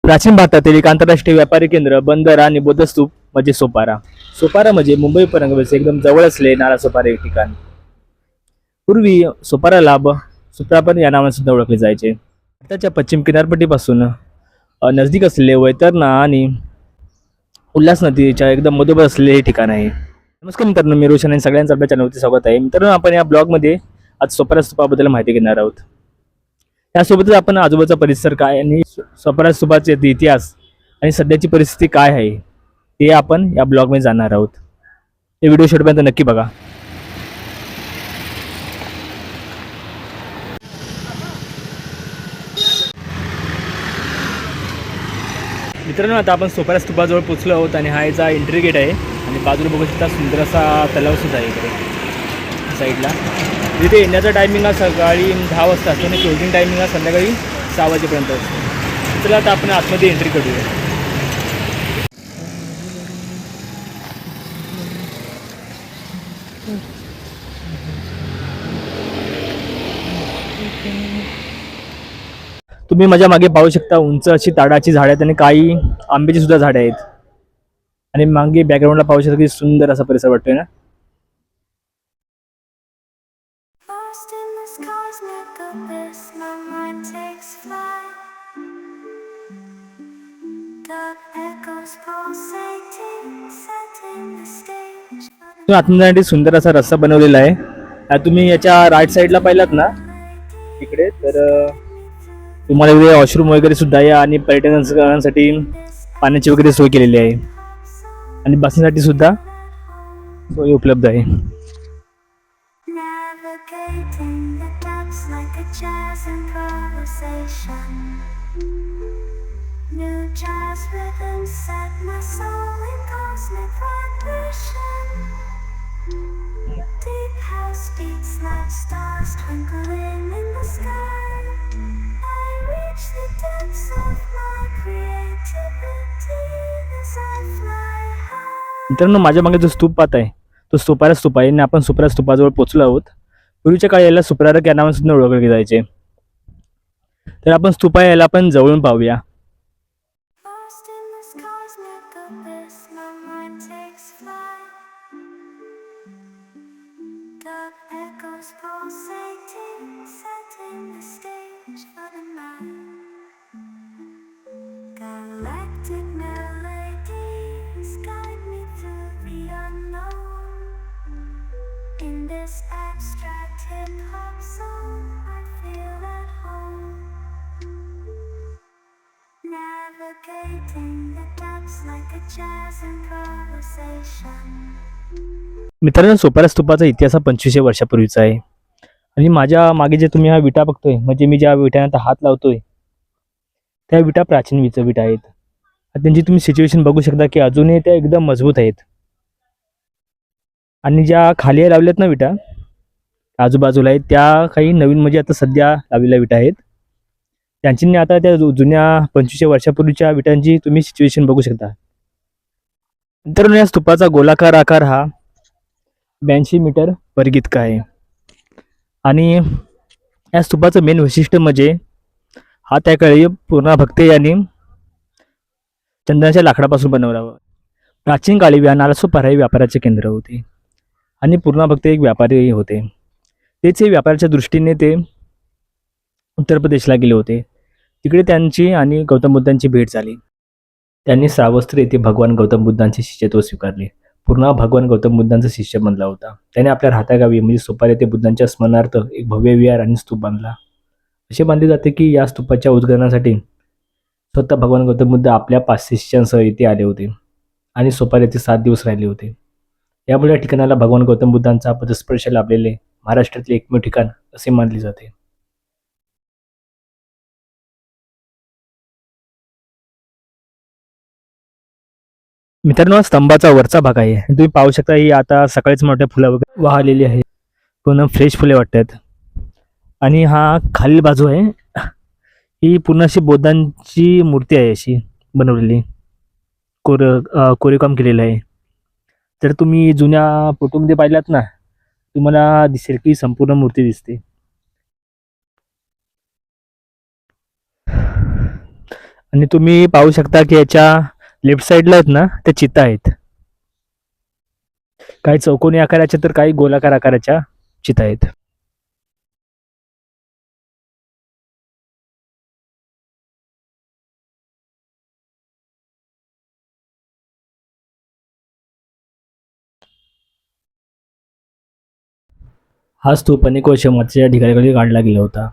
प्राचीन भारतातील एक आंतरराष्ट्रीय व्यापारी केंद्र, बंदर आणि बौद्ध स्तूप म्हणजे सोपारा. सोपारा म्हणजे मुंबई उपनगराचे एकदम जवळ असले नालासोपारा हे ठिकाण. पूर्वी सोपाराला सुत्रापन या नावाने सुद्धा ओळखले जायचे. भारताच्या पश्चिम किनारपट्टीपासून नजदीक असलेले वैतरणा आणि उल्हास नदीच्या एकदम मधोमध असलेले हे ठिकाण आहे. नमस्कार मित्रांनो, मी रोशन आणि सगळ्यांचं आपल्या चॅनलवरती स्वागत आहे. मित्रांनो, आपण या ब्लॉगमध्ये आज सोपारा स्तूपाबद्दल माहिती घेणार आहोत. त्यासोबतच आपण आजूबाजूचा परिसर काय आणि सोपारा स्तूपाचे इतिहास आणि सध्याची परिस्थिती काय आहे ते आपण या ब्लॉगमध्ये जाणणार आहोत. हे व्हिडिओ शेवटपर्यंत नक्की बघा. मित्रांनो, आता आपण सोपारा स्तूपाजवळ पोहोचलो आहोत आणि हा याचा एंट्री गेट आहे आणि बाजूला बघू शकता सुंदर असा तलाव सुद्धा आहे इकडे साईडला. तिथे येण्याचा टायमिंग हा सकाळी 10 वाजता असतो आणि क्लोजिंग टायमिंग हा संध्याकाळी 6 वाजेपर्यंत असतो. चला आता आपण आतमध्ये एंट्री करूया. तुम्ही माझ्या मागे पाहू शकता उंच अशी ताडाची झाडं आहेत आणि काही आंब्याची सुद्धा झाडं आहेत आणि मागे बॅकग्राऊंडला पाहू शकता की सुंदर असा परिसर वाटतोय ना. आतमध्ये सुंदर असा रस्ता बनवलेला आहे. तुम्ही याच्या राईट साईडला पाहिलात ना इकडे, तर तुम्हाला इकडे वॉशरूम वगैरे सुद्धा आहे आणि पर्यटकांसाठी पाण्याची वगैरे सोय केलेली आहे आणि बसण्यासाठी सुद्धा सोय उपलब्ध आहे. मित्रांनो, माझ्या मागे जो स्तूप पाहत आहे तो सोपारा स्तूप आहे आणि आपण सोपारा स्तूपाजवळ पोहोचलो आहोत. पूर्वीच्या काळी याला सुप्रारक या नावाने सुद्धा ओळखले जायचे. तर आपण स्तूपा याला आपण जवळून पाहूया. मित्रांनो, सोपारा स्तूपाचा इतिहास 2500 वर्षापूर्वीचा आहे आणि माझ्या मागे जे तुम्ही हा विटा बघतोय, म्हणजे मी ज्या विटांना हात लावतोय त्या विटा प्राचीन विटा आहेत. त्यांची तुम्ही सिच्युएशन बघू शकता की अजूनही त्या एकदम मजबूत आहेत आणि ज्या खाली लावल्यात ना विटा आजूबाजूला आहेत त्या काही नवीन म्हणजे आता सध्या लावलेल्या विटा आहेत. त्यांची आता त्या जुन्या 2500 वर्षापूर्वीच्या विटांची तुम्ही सिच्युएशन बघू शकता. मित्रांनो, या स्तूपाचा गोलाकार आकार हा 82 मीटर वर्ग इतका आहे आणि या स्तूपाचं मेन वैशिष्ट्य म्हणजे हा त्या काळी पूर्ण भक्ते यांनी चंदनाच्या लाकडापासून बनवला. प्राचीन काळी नालासोपारा हे व्यापाराचे केंद्र होते आणि पूर्ण भक्ते एक व्यापारी होते. तेच व्यापाराच्या दृष्टीने ते उत्तर प्रदेशला गेले होते. तिकडे त्यांची आणि गौतम बुद्धांची भेट झाली. त्यांनी श्रावस्ती येथे भगवान गौतम बुद्धांचे शिष्यत्व स्वीकारले. पूर्ण भगवान गौतम बुद्धांचा शिष्य बनला होता. त्याने आपल्या राहत्या गावी म्हणजे सोपारा येथे बुद्धांच्या स्मरणार्थ एक भव्य विहार आणि स्तूप बांधला. असे मानले जाते की या स्तूपाच्या उद्घाटनासाठी स्वतः भगवान गौतम बुद्ध आपल्या 500 शिष्यांसह येथे आले होते आणि सोपारा येथे 7 दिवस राहिले होते. यामुळे या ठिकाणाला भगवान गौतम बुद्धांचा पदस्पर्श लाभलेले महाराष्ट्रातले एकमेव ठिकाण असे मानले जाते. मित्रांनो, स्तंभाचा वरचा भाग आहे. तुम्ही पाहू शकता ही आता सकाळीच मोठ्या फुलं वगैरे वाहलेली आहे, पूर्ण फ्रेश फुले वाटतात. आणि हा खालील बाजू आहे, ही पूर्ण अशी बौद्धांची मूर्ती आहे अशी बनवलेली, कोरीवकाम केलेलं आहे. जर तुम्ही जुन्या फोटोमध्ये पाहिलात ना, तुम्हाला दिसेल की संपूर्ण मूर्ती दिसते. आणि तुम्ही पाहू शकता की याच्या लेफ्ट साईडला आहेत ना त्या चिता आहेत. काही चौकोनी आकाराच्या तर काही गोलाकार आकाराच्या चिता आहेत. हा स्तूप अनेक वर्ष मागच्या ठिकाणी काढला गेला होता.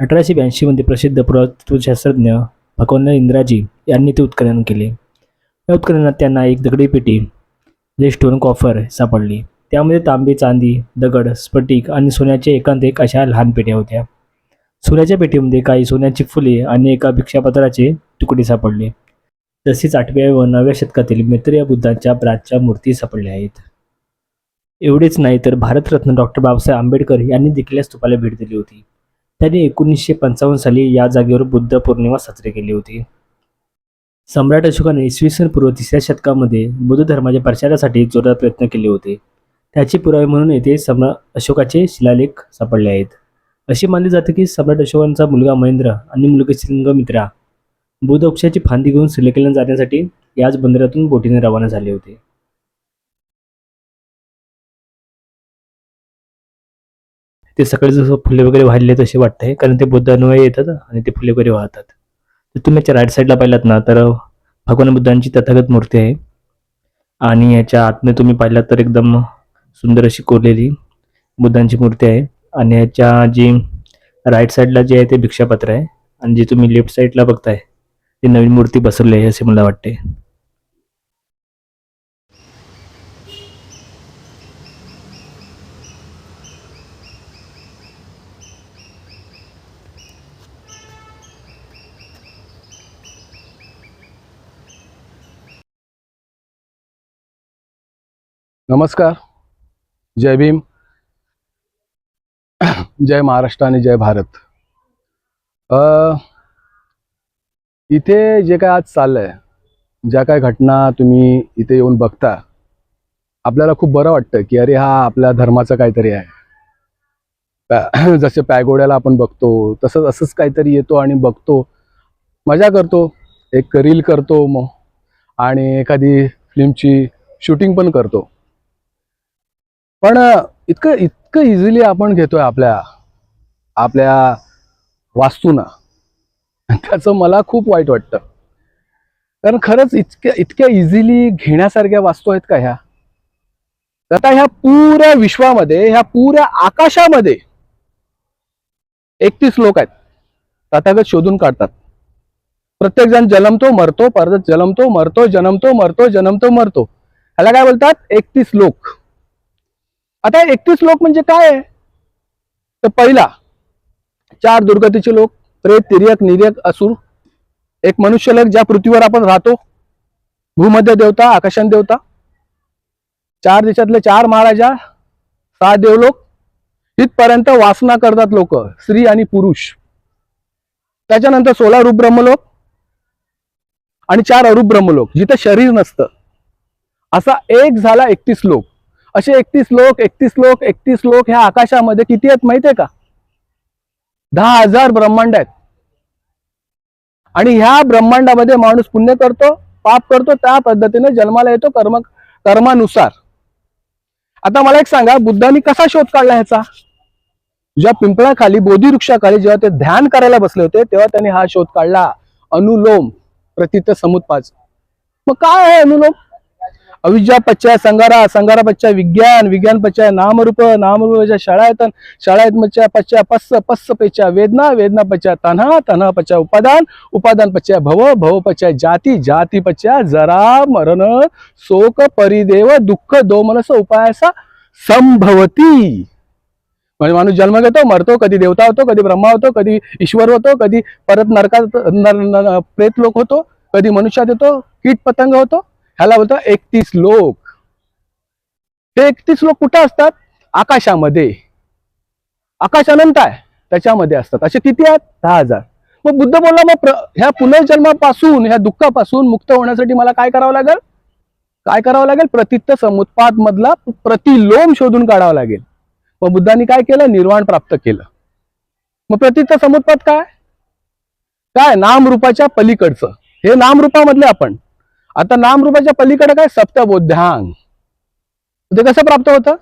1882 मध्ये प्रसिद्ध पुरातत्वशास्त्रज्ञ भगवान इंद्राजी यांनी ते उत्खनन केले. या उत्खननात त्यांना एक दगडी पेटी जे स्टोन कॉफर सापडली. त्यामध्ये तांबे, चांदी, दगड, स्फटिक आणि सोन्याचे एकांत एक अशा लहान पेट्या होत्या. सोन्याच्या पेटीमध्ये काही सोन्याची फुले आणि एका भिक्षापत्राचे तुकडे सापडले. तसेच 8व्या व 9व्या शतकातील मैत्रेय बुद्धांच्या प्राच्या मूर्ती सापडल्या आहेत. एवढेच नाही तर भारतरत्न डॉक्टर बाबासाहेब आंबेडकर यांनी देखील या स्तूपाला भेट दिली होती. त्यांनी 1955 साली या जागेवर बुद्ध पौर्णिमा साजरी केली होती. सम्राट अशोकाने इसवी सन पूर्व 3ऱ्या शतकामध्ये बौद्ध धर्माच्या प्रचारासाठी जोरदार प्रयत्न केले होते. त्याचे पुरावे म्हणून येथे सम्राट अशोकाचे शिलालेख सापडले आहेत. असे मानले जाते की सम्राट अशोकांचा मुलगा महेंद्र आणि मुलगी संघमित्रा बुद्ध वृक्षाची फांदी घेऊन श्रीलंकेला जाण्यासाठी याच बंदरातून बोटीने रवाना झाले होते. ते सकाळी जसं फुले वगैरे वाहिले तसे वाटतंय, कारण ते बुद्ध अनुयायी येतात आणि ते फुले वगैरे वाहतात. तर तुम्ही याच्या राईट साईडला पाहिलात ना तर भगवान बुद्धांची तथागत मूर्ती आहे आणि याच्या आतमध्ये तुम्ही पाहिलात तर एकदम सुंदर अशी कोरलेली बुद्धांची मूर्ती आहे. आणि याच्या जी राईट साईडला जे आहे ते भिक्षापत्र आहे आणि जे तुम्ही लेफ्ट साईडला बघताय ते नवीन मूर्ती बसवली आहे असे मला वाटते. नमस्कार. जय भीम. जय महाराष्ट्र आणि जय भारत. इथे जे काय आज चाललंय, ज्या काय घटना तुम्ही इथे येऊन बघता, आपल्याला खूप बरं वाटतं की अरे हा आपल्या धर्माचं काहीतरी आहे. जसे पॅगोड्याला आपण बघतो तसंच असंच काहीतरी येतो आणि बघतो, मजा करतो, एक रील करतो मग आणि एखादी फिल्मची शूटिंग पण करतो. पण इतकं इतकं इझिली आपण घेतोय आपल्या आपल्या वास्तूंना, त्याचं मला खूप वाईट वाटतं. कारण खरंच इतक्या इझिली घेण्यासारख्या वास्तू आहेत का ह्या? आता ह्या पुऱ्या विश्वामध्ये, ह्या पुऱ्या आकाशामध्ये 31 लोक आहेत. तथागत शोधून काढतात. प्रत्येक जण जन्मतो मरतो, परत जन्मतो मरतो, जन्मतो मरतो, जन्मतो मरतो. ह्याला काय बोलतात? 31 लोक. आता 31 लोक म्हणजे काय आहे? तर पहिला 4 दुर्गतीचे लोक, प्रेत, तिर्यक, निर्यक, असुर. एक मनुष्यलोक ज्या पृथ्वीवर आपण राहतो, भूमध्य देवता, आकाशन देवता. 4 देशातले 4 महाराजा, 6 देवलोक. इथपर्यंत वासना करतात लोक, स्त्री आणि पुरुष. त्याच्यानंतर 16 रूप ब्रह्मलोक आणि 4 अरूप ब्रह्मलोक जिथे शरीर नसतं. असा एक झाला 31 लोक. असे 31 लोक 31 लोक 31 लोक ह्या आकाशामध्ये किती आहेत माहितीये का? 10,000 ब्रह्मांड आहेत. आणि ह्या ब्रह्मांडामध्ये माणूस पुण्य करतो, पाप करतो, त्या पद्धतीने जन्माला येतो कर्मानुसार. आता मला एक सांगा, बुद्धांनी कसा शोध काढला ह्याचा? ज्या पिंपळाखाली, बोधी वृक्षाखाली जेव्हा ते ध्यान करायला बसले होते तेव्हा त्यांनी हा शोध काढला, अनुलोम प्रतीत समुत्पाद. मग काय आहे अनुलोम? अविद्या पश्चाय संगारा, संगारा पश्चाय विज्ञान, विज्ञान पश्चाय नामरूप, नामरूप पश्चाय शाळायतन, शाळायत पश्चाय पस्स, पस्स पश्चाय वेदना, वेदना पश्चाय तन्हा, तन्हा पश्चाय उपादान, उपादान पश्चाय भव, भव पश्चाय जाती, जाती पश्चाय जरा मरण शोक परिदेव दुःख दोमनस उपायासा संभवती. म्हणजे माणूस जन्म घेतो, मरतो, कधी देवता होतो, कधी ब्रह्मा होतो, कधी ईश्वर होतो, कधी परत नरकात प्रेत लोक होतो, कधी मनुष्यात येतो, कीट पतंग होतो. ह्याला बोलतो 31 लोक. हे 31 लोक कुठे असतात? आकाशामध्ये. आकाश अनंत आहे, त्याच्यामध्ये असतात. असे किती आहेत? 10,000. मग बुद्ध बोलला, मग ह्या पुनर्जन्मापासून, ह्या दुःखापासून मुक्त होण्यासाठी मला काय करावं लागेल? काय करावं लागेल? प्रतित्त समुत्पाद मधला प्रतिलोम शोधून काढावा लागेल. मग बुद्धांनी काय केलं? निर्वाण प्राप्त केलं. मग प्रतित्त समुत्पाद काय? काय नामरूपाच्या पलीकडचं, हे नामरूपामधले आपण. आता नामरूपाच्या पलीकडे काय सप्तबोध्यांग, ते कसं प्राप्त होतं,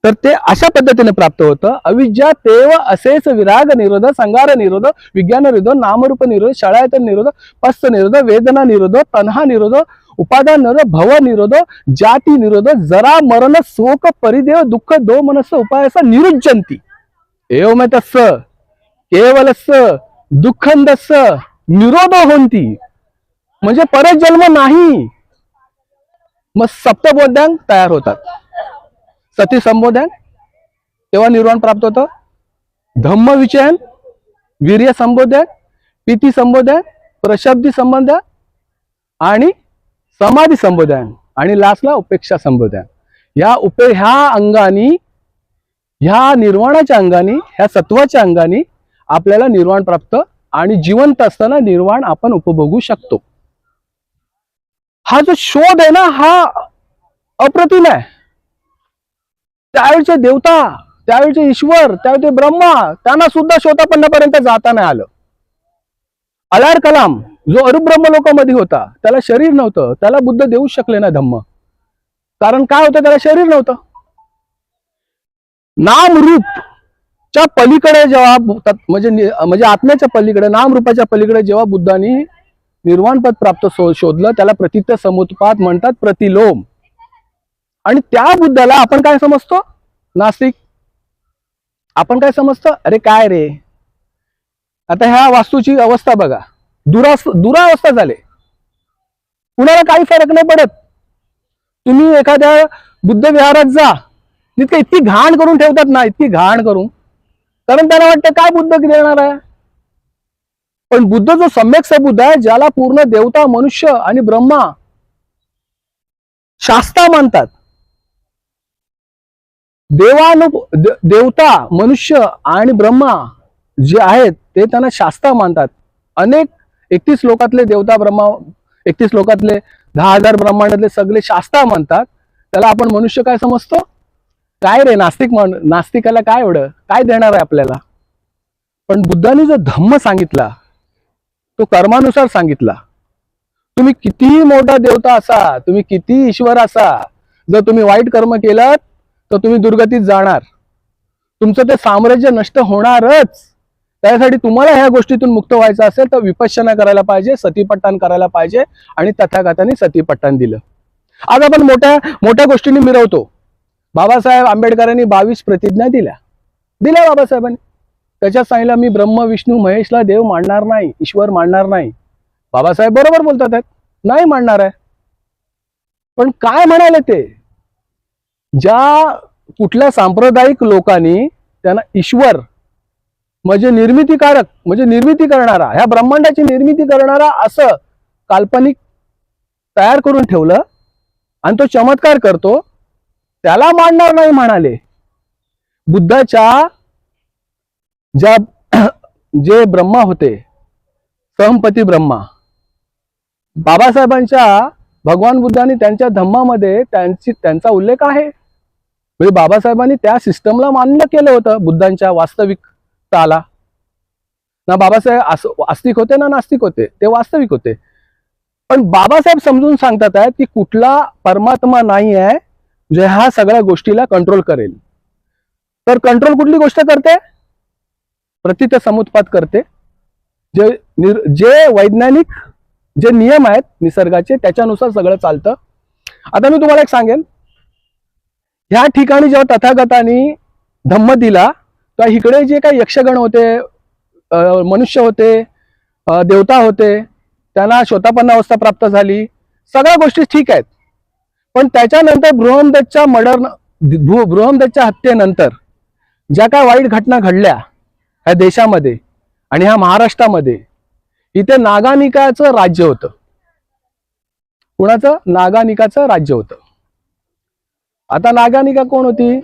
तर ते अशा पद्धतीने प्राप्त होतं. अविद्या तेव असेच विराग निरोध, संगार निरोध, विज्ञान निरोध, नामरूप निरोध, शाळायतन निरोध, पस्स निरोध, वेदना निरोध, तन्हा निरोध, उपादान निरोध, भव निरोध, जाती निरोध, जरा मरण शोक परिदेव दुःख दो मनस्स उपायसा निरुज्जंती एवं तस्स केवलस्स दुःखंदस्स निरोध होंती, म्हणजे परत जन्म नाही. मग सप्तबोध्यांग तयार होतात. सती संबोध्यांग तेव्हा निर्वाण प्राप्त होतं. धम्म विचयन, वीर्य संबोध्यांग, पीती संबोध्यांग, प्रशब्दी संबोध्यांग आणि समाधी संबोध्यांग आणि लास्टला उपेक्षा संबोध्यांग. ह्या अंगानी, ह्या निर्वाणाच्या अंगानी, ह्या सत्वाच्या अंगानी आपल्याला निर्वाण प्राप्त आणि जिवंत असताना निर्वाण आपण उपभोगू शकतो. हा जो शोध आहे ना, हा अप्रतिम आहे. त्यावेळचे देवता, त्यावेळचे ईश्वर, त्यावेळचे ब्रह्मा, त्यांना सुद्धा शोधापन्नापर्यंत जाता नाही आलं. अलार कलाम जो अरुब्रह्म लोकांमध्ये होता, त्याला शरीर नव्हतं, त्याला बुद्ध देऊ शकले ना धम्म. कारण काय होतं, त्याला शरीर नव्हतं. नामरूपच्या पलीकडे जेव्हा म्हणजे आत्म्याच्या पलीकडे, नामरूपाच्या पलीकडे जेव्हा बुद्धांनी निर्वाणपद प्राप्त शोधलं, त्याला प्रतित्य समुत्पाद म्हणतात, प्रतिलोम. आणि त्या बुद्धाला आपण काय समजतो, नास्तिक. आपण काय समजतो, अरे काय रे, आता ह्या वास्तूची अवस्था बघा, दुरावस्था झाले, कुणाला काही फरक नाही पडत. तुम्ही एखाद्या बुद्ध विहारात जा, तितकं इतकी घाण करून ठेवतात ना, इतकी घाण करून, कारण त्यांना वाटतं काय बुद्ध देणार आहे. पण बुद्ध जो सम्यक सबुद्ध आहे, ज्याला पूर्ण देवता, मनुष्य आणि ब्रह्मा शास्ता मानतात, देवता, मनुष्य आणि ब्रह्मा जे आहेत ते त्यांना शास्ता मानतात. अनेक 31 लोकातले देवता, ब्रह्मा, 31 लोकातले 10,000 ब्रह्मांडातले सगळे शास्ता मानतात. त्याला आपण मनुष्य काय समजतो, काय रे नास्तिक, नास्तिकाला काय एवढं, काय देणार आहे आपल्याला. पण बुद्धांनी जो धम्म सांगितला तो कर्मानुसार सांगितला. तुम्ही कितीही मोठा देवता असा, तुम्ही किती ईश्वर असा, जर तुम्ही वाईट कर्म केलं तर तुम्ही दुर्गतीत जाणार, तुमचं ते साम्राज्य नष्ट होणारच. त्यासाठी तुम्हाला ह्या गोष्टीतून मुक्त व्हायचं असेल तर विपश्यना करायला पाहिजे, सतीपट्टण करायला पाहिजे. आणि तथागतांनी सतीपट्टण दिलं. आज आपण मोठ्या मोठ्या गोष्टींनी मिरवतो. बाबासाहेब आंबेडकरांनी 22 प्रतिज्ञा दिल्या बाबासाहेबांनी. त्याच्यात सांगितलं, मी ब्रह्म विष्णू महेशला देव मानणार नाही, ईश्वर मानणार नाही. बाबासाहेब बरोबर बोलतात आहेत, नाही मानणार आहे. पण काय म्हणाले ते, ज्या कुठल्या सांप्रदायिक लोकांनी त्यांना ईश्वर म्हणजे निर्मितीकारक, म्हणजे निर्मिती करणारा, ह्या ब्रह्मांडाची निर्मिती करणारा असं काल्पनिक तयार करून ठेवलं आणि तो चमत्कार करतो, त्याला मानणार नाही म्हणाले. बुद्धाच्या जे ब्रह्मा होते, सहमपती ब्रह्मा, बाबासाहेबांच्या भगवान बुद्धांनी त्यांच्या धम्मामध्ये त्यांचा उल्लेख आहे. म्हणजे बाबासाहेबांनी त्या सिस्टमला मान्य केलं होतं, बुद्धांच्या वास्तविकताला. ना बाबासाहेब आस्तिक होते ना नास्तिक होते, ते वास्तविक होते. पण बाबासाहेब समजून सांगतात आहेत की कुठला परमात्मा नाही आहे जे ह्या सगळ्या गोष्टीला कंट्रोल करेल. तर कंट्रोल कुठली गोष्ट करते, प्रतित्य समुत्पाद करते. जे वैज्ञानिक जे नियम आहेत निसर्गाचे, त्याच्यानुसार सगळं चालतं. आता मी तुम्हाला एक सांगेन, ह्या ठिकाणी जेव्हा तथागतांनी धम्म दिला, तर इकडे जे काही यक्षगण होते, मनुष्य होते, देवता होते, त्यांना शोतापन्न अवस्था प्राप्त झाली, सगळ्या गोष्टी ठीक आहेत. पण त्याच्यानंतर बृहमदेवच्या हत्येनंतर ज्या काय वाईट घटना घडल्या ह्या देशामध्ये आणि ह्या महाराष्ट्रामध्ये, इथे नागानिकाचं राज्य होतं. कुणाचं, नागानिकाचं राज्य होतं. आता नागानिका कोण होती,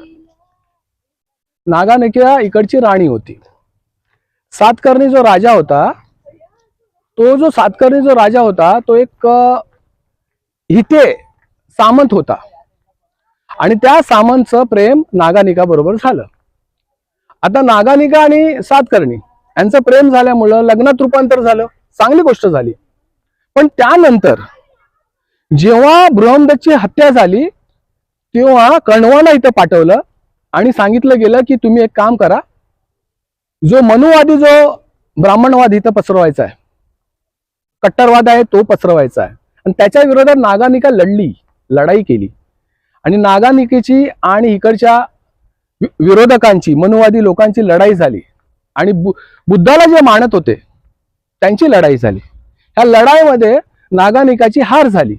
नागानिका इकडची राणी होती. सातकर्णी जो राजा होता, तो एक हिते सामंत होता आणि त्या सामंतचं प्रेम नागानिका बरोबर झालं. आता नागानिका आणि सातकर्णी यांचं प्रेम झाल्यामुळं लग्नात रूपांतर झालं, चांगली गोष्ट झाली. पण त्यानंतर जेव्हा बृहंदत्तची हत्या झाली तेव्हा कण्वाला इथं पाठवलं आणि सांगितलं गेलं की तुम्ही एक काम करा, जो मनुवादी जो ब्राह्मणवाद इथं पसरवायचा आहे, कट्टरवाद आहे तो पसरवायचा आहे. आणि त्याच्या विरोधात नागानिका लढाई केली. आणि नागानिकेची आणि इकडच्या विरोधकांची, मनुवादी लोकांची लढाई झाली. आणि बुद्धाला जे मानत होते त्यांची लढाई झाली. ह्या लढाईमध्ये नागानिकाची हार झाली.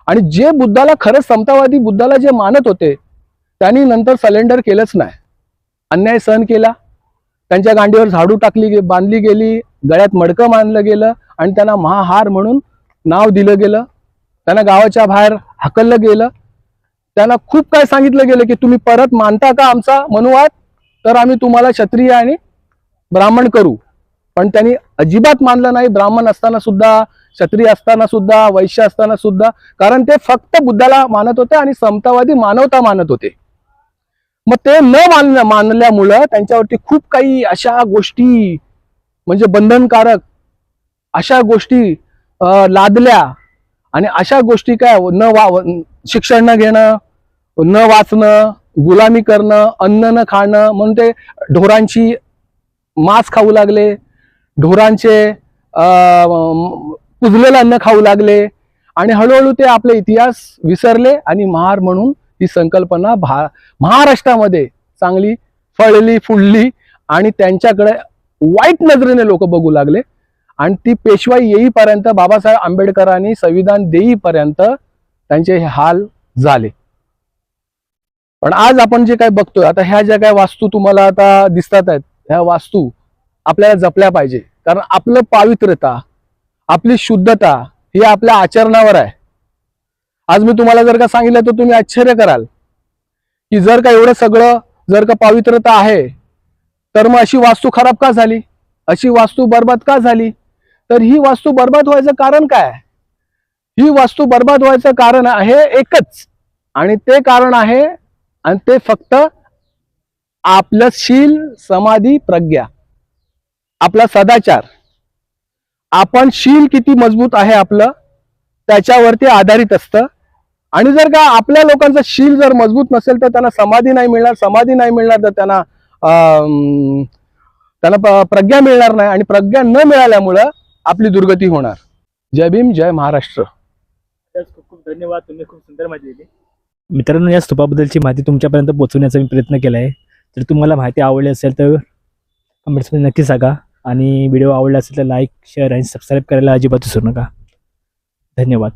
आणि जे बुद्धाला खरंच समतावादी बुद्धाला जे मानत होते त्यांनी नंतर सलेंडर केलंच नाही, अन्याय सहन केला. त्यांच्या गांडीवर झाडू बांधली गेली, गळ्यात मडकं बांधलं गेलं आणि त्यांना महाहार म्हणून नाव दिलं गेलं. त्यांना गावाच्या बाहेर हाकललं गेलं. त्यांना खूप काय सांगितलं गेलं की तुम्ही परत मानता का आमचा मनुवाद, तर आम्ही तुम्हाला क्षत्रिय आणि ब्राह्मण करू. पण त्यांनी अजिबात मानलं नाही, ब्राह्मण असताना सुद्धा, क्षत्रिय असताना सुद्धा, वैश्य असताना सुद्धा. कारण ते फक्त बुद्धाला मानत होते आणि समतावादी मानवता मानत होते. मग ते न मानल्यामुळं त्यांच्यावरती खूप काही अशा गोष्टी, म्हणजे बंधनकारक अशा गोष्टी लादल्या. आणि अशा गोष्टी काय, शिक्षण न घेणं, न वाचणं, गुलामी करणं, अन्न न खाणं, म्हणून ते ढोरांची मांस खाऊ लागले, ढोरांचे कुजलेलं अन्न खाऊ लागले. आणि हळूहळू ते आपले इतिहास विसरले. आणि महार म्हणून ही संकल्पना महाराष्ट्रामध्ये चांगली फळली फुलली आणि त्यांच्याकडे वाईट नजरेने लोक बघू लागले. आणि ती पेशवाई येईपर्यंत, बाबासाहेब आंबेडकरांनी संविधान देईपर्यंत त्यांचे हे हाल झाले. पण आज आपण जे काय बघतोय, आता ह्या ज्या काय वास्तू तुम्हाला आता दिसतात आहेत, ह्या वास्तू आपल्याला जपल्या पाहिजे. कारण आपलं पावित्र्यता, आपली शुद्धता ही आपल्या आचरणावर आहे. आज मी तुम्हाला जर का सांगितलं तर तुम्ही आश्चर्य कराल की जर का एवढं सगळं जर का पावित्र्यता आहे तर मग अशी वास्तू खराब का झाली, अशी वास्तू बर्बाद का झाली. तर ही वास्तू बर्बाद व्हायचं कारण काय? ही वास्तू बर्बाद व्हायचं कारण आहे एकच, आणि ते कारण आहे, आणि ते फक्त आपलं शील, समाधी, प्रज्ञा, आपला सदाचार. आपण शील किती मजबूत आहे आपलं त्याच्यावरती आधारित असतं. आणि जर का आपल्या लोकांचं शील जर मजबूत नसेल तर त्यांना समाधी नाही मिळणार, समाधी नाही मिळणार तर त्यांना प्रज्ञा मिळणार नाही. आणि प्रज्ञा न मिळाल्यामुळं आपली दुर्गती होणार. जय भीम, जय महाराष्ट्र. खूप खूप धन्यवाद, तुम्ही खूप सुंदर माहिती दिली. मित्रांनो, या स्तूपाबद्दलची माहिती तुमच्यापर्यंत पोहोचवण्याचा मी प्रयत्न केला आहे. जर तुम्हाला माहिती आवडली असेल तर कमेंट्समध्ये नक्की सांगा. आणि व्हिडिओ आवडला असेल तर लाईक, शेअर आणि सबस्क्राईब करायला अजिबात विसरू नका. धन्यवाद.